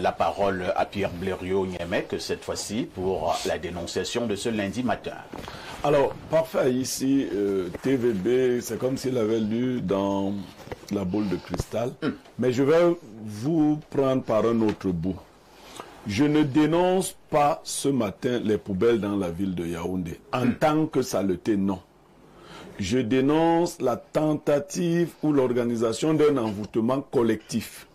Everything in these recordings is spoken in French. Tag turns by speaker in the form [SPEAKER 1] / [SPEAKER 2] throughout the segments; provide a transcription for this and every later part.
[SPEAKER 1] la parole à Pierre Blériot-Niémec, cette fois-ci pour la dénonciation de ce lundi matin.
[SPEAKER 2] Alors, parfait, ici, TVB, c'est comme s'il avait lu dans la boule de cristal. Mais je vais vous prendre par un autre bout. Je ne dénonce pas ce matin les poubelles dans la ville de Yaoundé. En tant que saleté, non. Je dénonce la tentative ou l'organisation d'un envoûtement collectif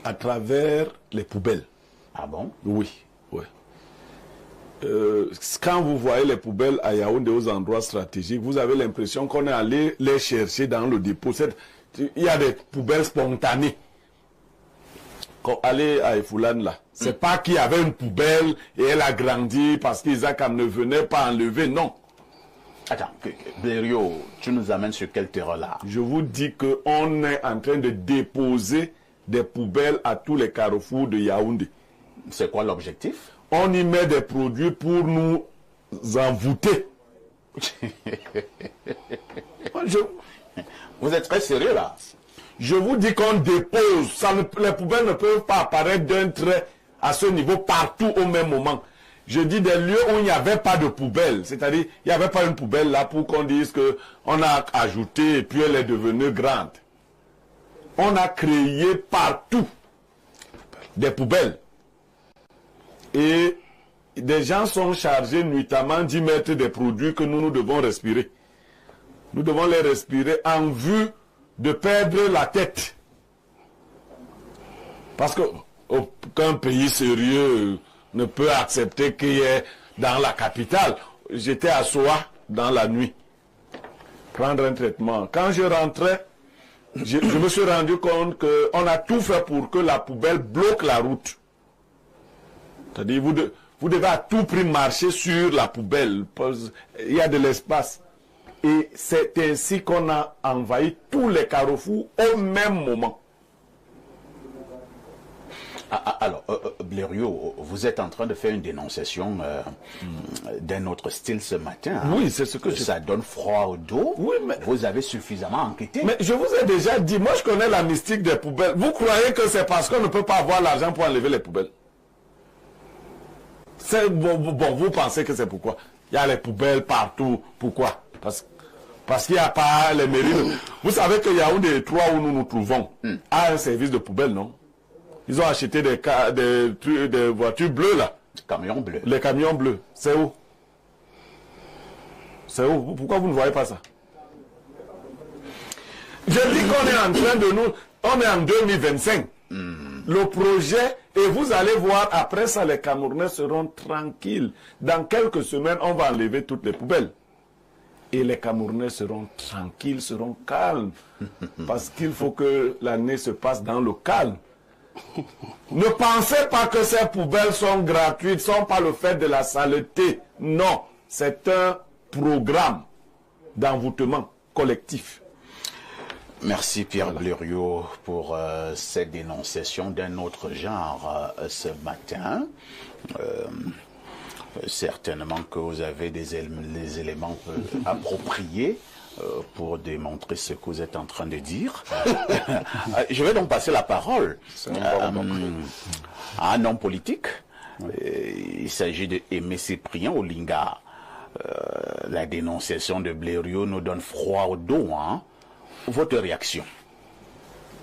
[SPEAKER 2] à travers les poubelles.
[SPEAKER 1] Ah bon?
[SPEAKER 2] Oui, oui. Quand vous voyez les poubelles à Yaoundé aux endroits stratégiques, vous avez l'impression qu'on est allé les chercher dans le dépôt. Il y a des poubelles spontanées. Quand allez à Ifoulane là, c'est pas qu'il y avait une poubelle et elle a grandi parce qu'Isaac ne venait pas enlever, non.
[SPEAKER 1] Attends, Blériot, tu nous amènes sur quel terrain là?
[SPEAKER 2] Je vous dis qu'on est en train de déposer des poubelles à tous les carrefours de Yaoundé.
[SPEAKER 1] C'est quoi l'objectif?
[SPEAKER 2] On y met des produits pour nous envoûter.
[SPEAKER 1] Vous êtes très sérieux là?
[SPEAKER 2] Je vous dis qu'on dépose. Les poubelles ne peuvent pas apparaître d'un trait à ce niveau partout au même moment. Je dis des lieux où il n'y avait pas de poubelle. C'est-à-dire, il n'y avait pas une poubelle là pour qu'on dise qu'on a ajouté et puis elle est devenue grande. On a créé partout des poubelles. Et des gens sont chargés nuitamment d'y mettre des produits que nous devons respirer. Nous devons les respirer en vue de perdre la tête. Parce qu'un pays sérieux ne peut accepter qu'il y ait dans la capitale. J'étais à Soa dans la nuit, prendre un traitement. Quand je rentrais, je me suis rendu compte qu'on a tout fait pour que la poubelle bloque la route. C'est-à-dire, vous devez à tout prix marcher sur la poubelle. Il y a de l'espace. Et c'est ainsi qu'on a envahi tous les carrefours au même moment.
[SPEAKER 1] Alors, Blériot, vous êtes en train de faire une dénonciation d'un autre style ce matin. Hein?
[SPEAKER 2] Oui, c'est ce que
[SPEAKER 1] ça donne froid au dos.
[SPEAKER 2] Oui, mais
[SPEAKER 1] vous avez suffisamment enquêté.
[SPEAKER 2] Mais je vous ai déjà dit, moi je connais la mystique des poubelles. Vous croyez que c'est parce qu'on ne peut pas avoir l'argent pour enlever les poubelles? Bon, vous pensez que c'est pourquoi? Il y a les poubelles partout. Pourquoi? Parce qu'il n'y a pas les mairies. Vous savez qu'il y a des trois où nous nous trouvons à un service de poubelle, non? Ils ont acheté des voitures bleues là.
[SPEAKER 1] Les camions bleus.
[SPEAKER 2] Les camions bleus. C'est où? C'est où? Pourquoi vous ne voyez pas ça? Je dis qu'on est en train de nous... On est en 2025. Le projet, et vous allez voir, après ça, les Camerounais seront tranquilles. Dans quelques semaines, on va enlever toutes les poubelles. Et les Camerounais seront tranquilles, seront calmes. Parce qu'il faut que l'année se passe dans le calme. Ne pensez pas que ces poubelles sont gratuites, ne sont pas le fait de la saleté. Non, c'est un programme d'envoûtement collectif.
[SPEAKER 1] Merci Pierre Blériot pour cette dénonciation d'un autre genre ce matin. Certainement que vous avez des éléments appropriés pour démontrer ce que vous êtes en train de dire. Je vais donc passer la parole à un homme politique. Il s'agit de Aimé Cyprien Olinga. La dénonciation de Blériot nous donne froid au dos. Hein? Votre réaction?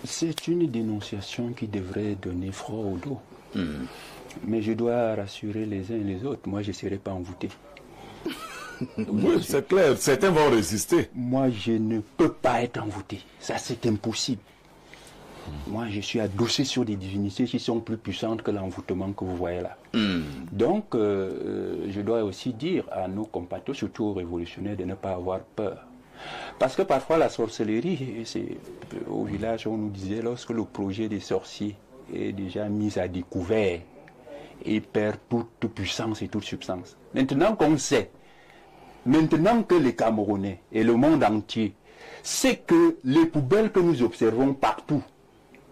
[SPEAKER 3] C'est une dénonciation qui devrait donner froid au dos. Mais je dois rassurer les uns et les autres. Moi, je ne serai pas envoûté.
[SPEAKER 2] Oui, c'est clair. Certains vont résister.
[SPEAKER 3] Moi, je ne peux pas être envoûté. Ça, c'est impossible. Moi, je suis adossé sur des divinités qui sont plus puissantes que l'envoûtement que vous voyez là. Donc, je dois aussi dire à nos compatriotes, surtout aux révolutionnaires, de ne pas avoir peur. Parce que parfois, la sorcellerie, c'est au village, on nous disait, lorsque le projet des sorciers est déjà mis à découvert, il perd toute puissance et toute substance. Maintenant qu'on sait, maintenant que les Camerounais et le monde entier sait que les poubelles que nous observons partout,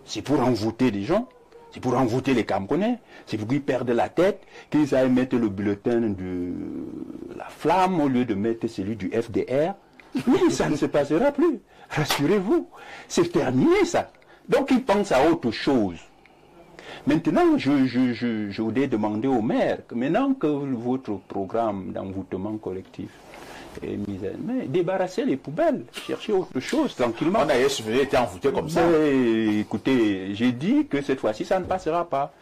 [SPEAKER 3] c'est pour envoûter des gens, c'est pour envoûter les Camerounais, c'est pour qu'ils perdent la tête, qu'ils aillent mettre le bulletin de la flamme au lieu de mettre celui du FDR. Oui, ça ne se passera plus. Rassurez-vous, c'est terminé ça. Donc ils pensent à autre chose. Maintenant, je voudrais demander au maire, que maintenant que votre programme d'envoûtement collectif est mis à... Mais débarrassez les poubelles, cherchez autre chose tranquillement.
[SPEAKER 1] On a été envoûté comme ça.
[SPEAKER 3] Mais, écoutez, j'ai dit que cette fois-ci, ça ne passera pas.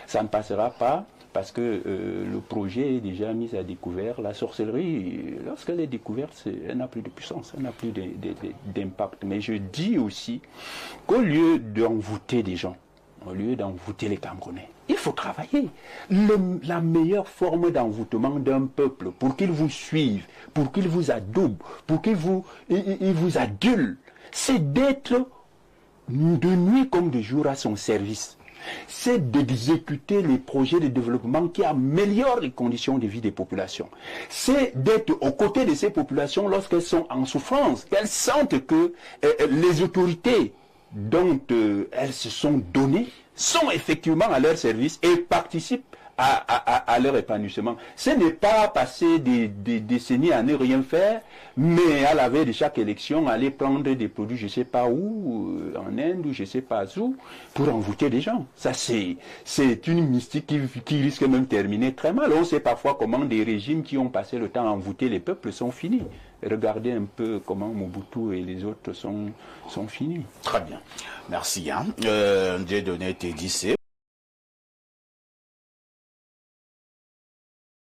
[SPEAKER 3] Ça ne passera pas parce que le projet est déjà mis à découvert. La sorcellerie, lorsqu'elle est découverte, elle n'a plus de puissance, elle n'a plus d'impact. Mais je dis aussi qu'au lieu d'envoûter des gens, au lieu d'envoûter les Camerounais, il faut travailler. La meilleure forme d'envoûtement d'un peuple, pour qu'il vous suive, pour qu'il vous adoube, pour qu'il vous adule, c'est d'être de nuit comme de jour à son service. C'est d'exécuter les projets de développement qui améliorent les conditions de vie des populations. C'est d'être aux côtés de ces populations lorsqu'elles sont en souffrance, qu'elles sentent que les autorités dont elles se sont données sont effectivement à leur service et participent à leur épanouissement. Ce n'est pas passer des décennies à ne rien faire, mais à la veille de chaque élection, aller prendre des produits je ne sais pas où, en Inde ou je ne sais pas où, pour envoûter les gens. Ça, c'est une mystique qui risque même de terminer très mal. On sait parfois comment des régimes qui ont passé le temps à envoûter les peuples sont finis. Regardez un peu comment Mobutu et les autres sont finis.
[SPEAKER 1] Très bien. Merci. Dieudonné Tedisse.